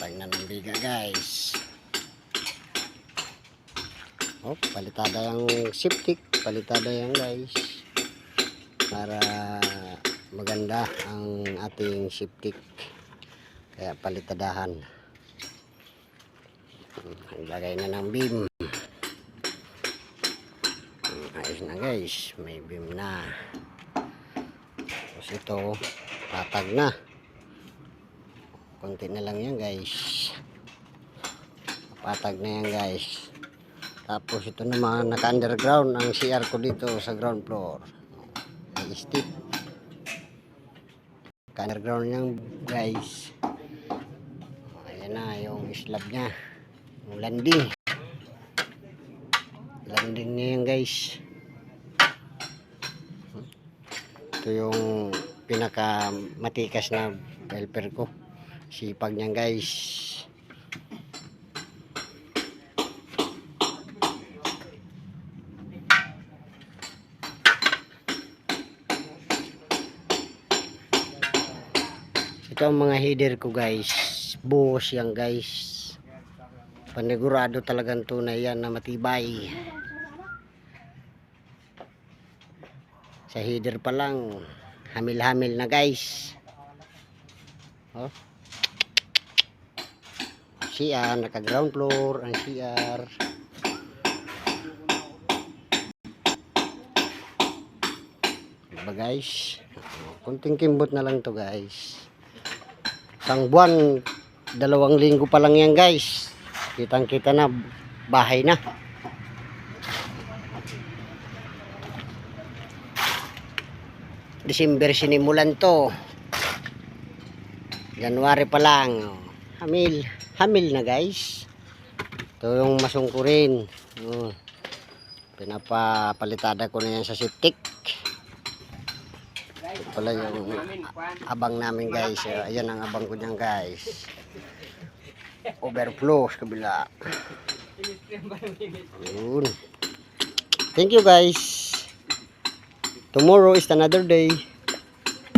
Patag na ng biga guys. Oh, palitada yung septic, palitada yan guys. Para maganda ang ating septic. Kaya palitadahan. Lagay na ng beam. Ayos na guys, may beam na. Tapos ito, patag na. Konti na lang yan guys. Patag na yan guys. Tapos ito naman, naka-underground ang CR ko dito sa ground floor. May step. Naka-underground yan guys. Ayan na yung slab nya. Yung landing. Landing niya yan guys. Ito yung pinaka matikas na helper ko. Sipag niyan guys. Ito ang mga header ko guys. Buhos yan guys. Panigurado talagang tunay yan na matibay. Sa header pa lang, hamil-hamil na guys. Oh. CR, naka ground floor ang CR. Diba guys? Kunting kimbot na lang to guys. Isang buwan, 2 linggo pa lang yan guys. Kitang kita na, bahay na. December sinimulan to. January pa lang. Hamil na guys. Ito yung masungkurin. Pinapapalitada ko na yan sa septic. Ito pala yung abang namin guys. Ayan ang abang ko dyan guys. Overflow sa kabila. Thank you guys. Tomorrow is another day.